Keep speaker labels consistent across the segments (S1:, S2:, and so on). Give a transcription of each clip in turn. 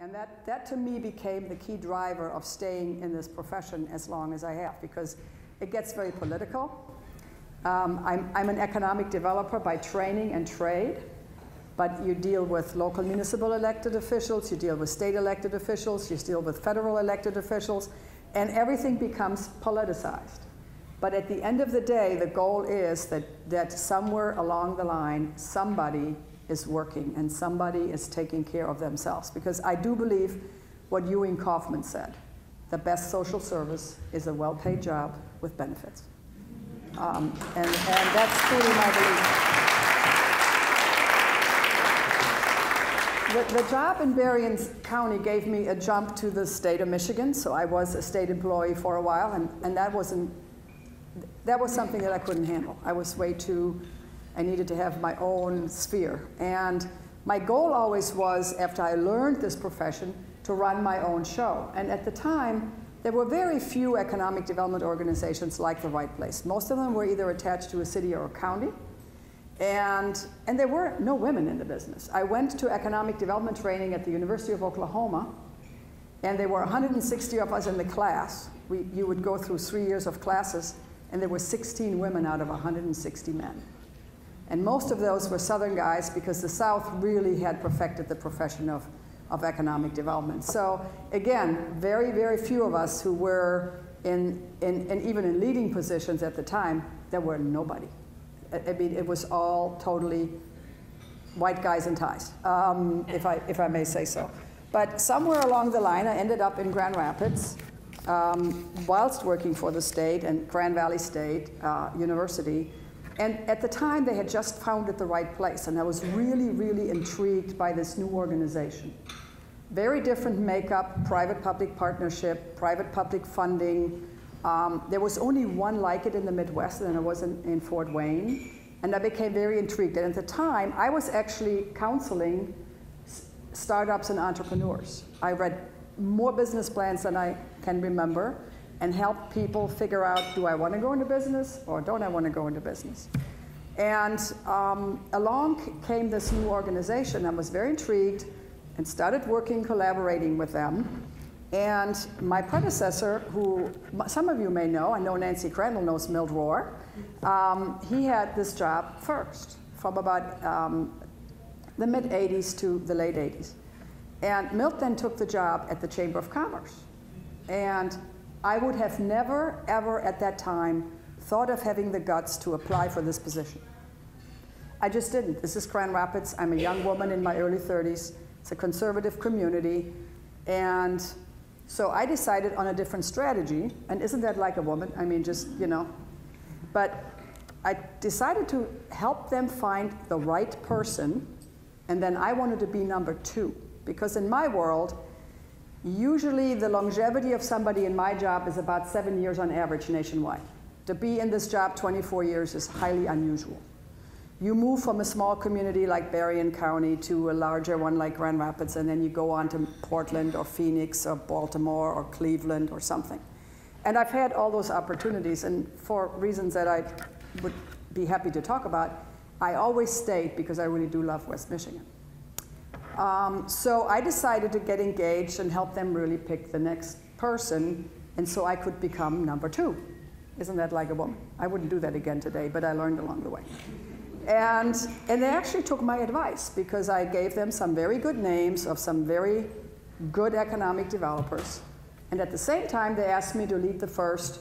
S1: And that to me became the key driver of staying in this profession as long as I have, because it gets very political. I'm an economic developer by training and trade, but you deal with local municipal elected officials, you deal with state elected officials, you deal with federal elected officials, and everything becomes politicized. But at the end of the day, the goal is that somewhere along the line, somebody is working and somebody is taking care of themselves. Because I do believe what Ewing Kauffman said, the best social service is a well-paid job with benefits. And that's truly my belief. The job in Berrien County gave me a jump to the state of Michigan, so I was a state employee for a while, and that was something that I couldn't handle. I was way too, I needed to have my own sphere. And my goal always was, after I learned this profession, to run my own show. And at the time, there were very few economic development organizations like The Right Place. Most of them were either attached to a city or a county. And there were no women in the business. I went to economic development training at the University of Oklahoma, and there were 160 of us in the class. You would go through 3 years of classes, and there were 16 women out of 160 men. And most of those were Southern guys, because the South really had perfected the profession of economic development. So again, very, very few of us who were even in leading positions at the time, there were nobody. I mean, it was all totally white guys in ties, if I may say so. But somewhere along the line, I ended up in Grand Rapids, whilst working for the state and Grand Valley State University. And at the time, they had just founded The Right Place, and I was really, really intrigued by this new organization. Very different makeup, private-public partnership, private-public funding. There was only one like it in the Midwest, and it was in Fort Wayne. And I became very intrigued. And at the time, I was actually counseling startups and entrepreneurs. I read more business plans than I can remember, and help people figure out, do I want to go into business or don't I want to go into business? And along came this new organization. I was very intrigued and started working, collaborating with them. And my predecessor, who some of you may know, I know Nancy Crandall knows Milt Rohr, he had this job first, from about the mid-'80s to the late '80s. And Milt then took the job at the Chamber of Commerce. And I would have never, ever at that time thought of having the guts to apply for this position. I just didn't. This is Grand Rapids. I'm a young woman in my early 30s. It's a conservative community. And so I decided on a different strategy. And isn't that like a woman? I mean, just, you know. But I decided to help them find the right person. And then I wanted to be number 2. Because in my world, usually the longevity of somebody in my job is about 7 years on average nationwide. To be in this job 24 years is highly unusual. You move from a small community like Berrien County to a larger one like Grand Rapids, and then you go on to Portland or Phoenix or Baltimore or Cleveland or something. And I've had all those opportunities, and for reasons that I would be happy to talk about, I always stayed because I really do love West Michigan. So I decided to get engaged and help them really pick the next person, and so I could become number 2. Isn't that like a woman? I wouldn't do that again today, but I learned along the way. And they actually took my advice, because I gave them some very good names of some very good economic developers. And at the same time, they asked me to lead the first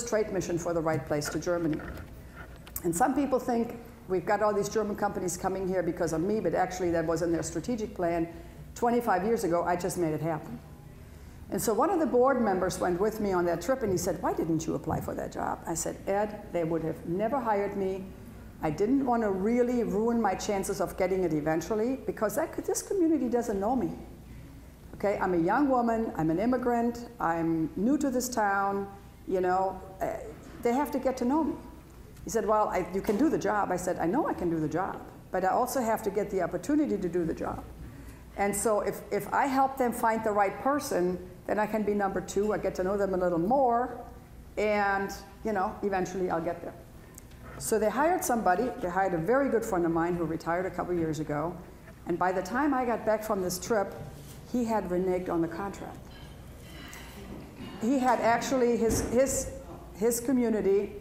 S1: trade mission for The Right Place to Germany. And some people think, we've got all these German companies coming here because of me, but actually that wasn't their strategic plan. 25 years ago, I just made it happen. And so one of the board members went with me on that trip, and he said, why didn't you apply for that job? I said, Ed, they would have never hired me. I didn't want to really ruin my chances of getting it eventually, because this community doesn't know me. Okay, I'm a young woman, I'm an immigrant, I'm new to this town, you know, they have to get to know me. He said, well, you can do the job. I said, I know I can do the job, but I also have to get the opportunity to do the job. And so if I help them find the right person, then I can be number 2. I get to know them a little more, and you know, eventually I'll get there. So they hired somebody. They hired a very good friend of mine who retired a couple years ago. And by the time I got back from this trip, he had reneged on the contract. He had actually, his community,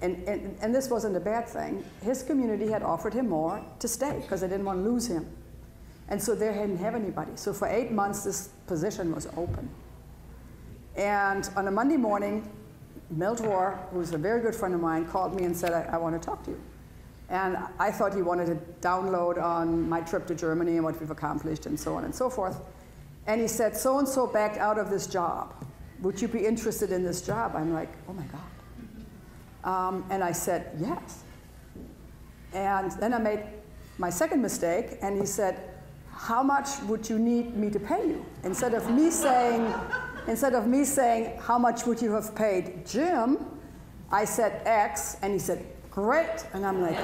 S1: and this wasn't a bad thing, his community had offered him more to stay because they didn't want to lose him. And so they didn't have anybody. So for 8 months, this position was open. And on a Monday morning, Milt Rohr, who's a very good friend of mine, called me and said, I want to talk to you. And I thought he wanted to download on my trip to Germany and what we've accomplished and so on and so forth. And he said, so-and-so backed out of this job. Would you be interested in this job? I'm like, oh my God. And I said, yes. And then I made my second mistake, and he said, how much would you need me to pay you? Instead of me saying, how much would you have paid Jim, I said X, and he said, great. And I'm like,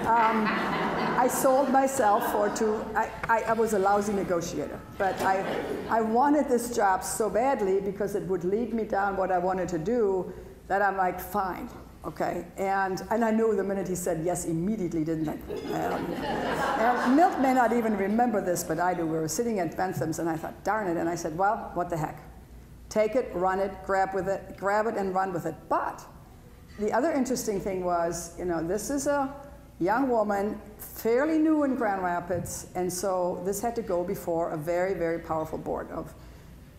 S1: I sold myself for two. I was a lousy negotiator, but I wanted this job so badly because it would lead me down what I wanted to do that I'm like, fine, okay. And I knew the minute he said yes immediately, didn't I? And Milt may not even remember this, but I do. We were sitting at Bentham's, and I thought, darn it. And I said, well, what the heck? Take it, run it, grab it, and run with it. But the other interesting thing was, this is a young woman, fairly new in Grand Rapids, and so this had to go before a very, very powerful board of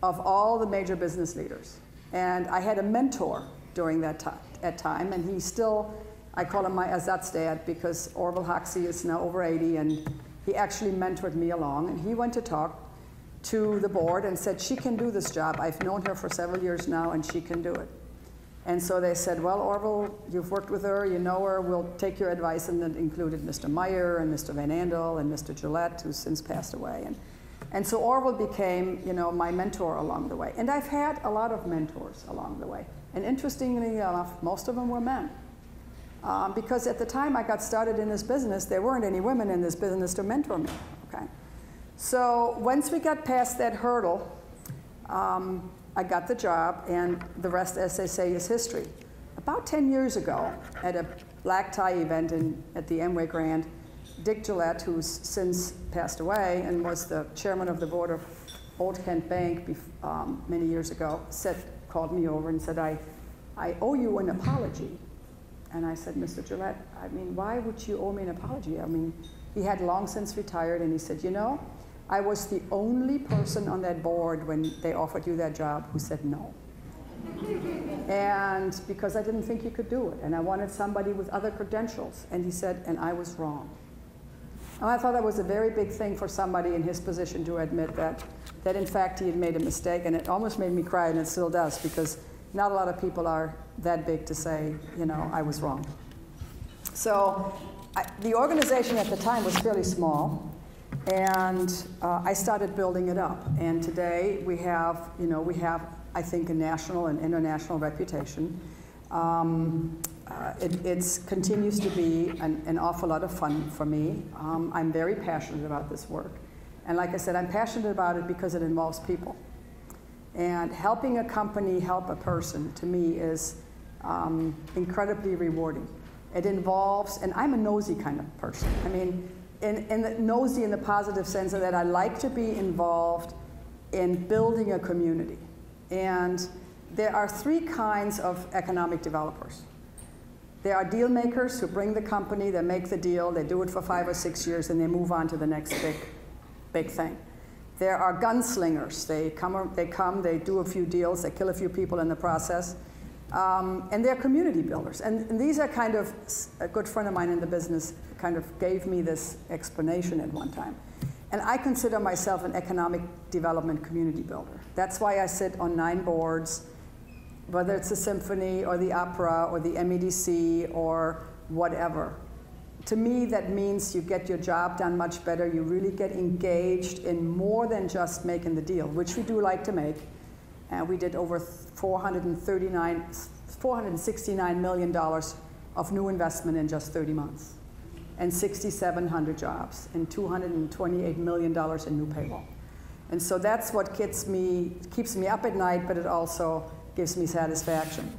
S1: all the major business leaders. And I had a mentor during that time, and he's still, I call him my Ersatzdad because Orville Hoxie is now over 80, and he actually mentored me along, and he went to talk to the board and said, she can do this job. I've known her for several years now, and she can do it. And so they said, well, Orville, you've worked with her, you know her, we'll take your advice. And that included Mr. Meyer and Mr. Van Andel and Mr. Gillette, who's since passed away. And so Orville became, my mentor along the way. And I've had a lot of mentors along the way. And interestingly enough, most of them were men. Because at the time I got started in this business, there weren't any women in this business to mentor me, okay? So once we got past that hurdle, I got the job, and the rest, as they say, is history. About 10 years ago, at a black tie event at the Amway Grand, Dick Gillette, who's since passed away and was the chairman of the board of Old Kent Bank many years ago, called me over and said, I owe you an apology. And I said, Mr. Gillette, why would you owe me an apology? He had long since retired, and he said, I was the only person on that board when they offered you that job who said no. And because I didn't think you could do it, and I wanted somebody with other credentials. And he said, and I was wrong. And I thought that was a very big thing for somebody in his position to admit that in fact he had made a mistake, and it almost made me cry, and it still does, because not a lot of people are that big to say, I was wrong. So the organization at the time was fairly small. And I started building it up. And today we have, I think, a national and international reputation. It continues to be an awful lot of fun for me. I'm very passionate about this work. And like I said, I'm passionate about it because it involves people. And helping a company help a person, to me, is incredibly rewarding. It involves, and I'm a nosy kind of person. And the nosy in the positive sense of that I like to be involved in building a community. And there are three kinds of economic developers. There are deal makers who bring the company, they make the deal, they do it for 5 or 6 years, and they move on to the next big thing. There are gunslingers. They come, they do a few deals, they kill a few people in the process. And they're community builders. And these are kind of, a good friend of mine in the business kind of gave me this explanation at one time. And I consider myself an economic development community builder. That's why I sit on 9 boards, whether it's the symphony or the opera or the MEDC or whatever. To me, that means you get your job done much better. You really get engaged in more than just making the deal, which we do like to make. And we did over $469 million of new investment in just 30 months, and 6,700 jobs, and $228 million in new payroll. And so that's what keeps me up at night, but it also gives me satisfaction.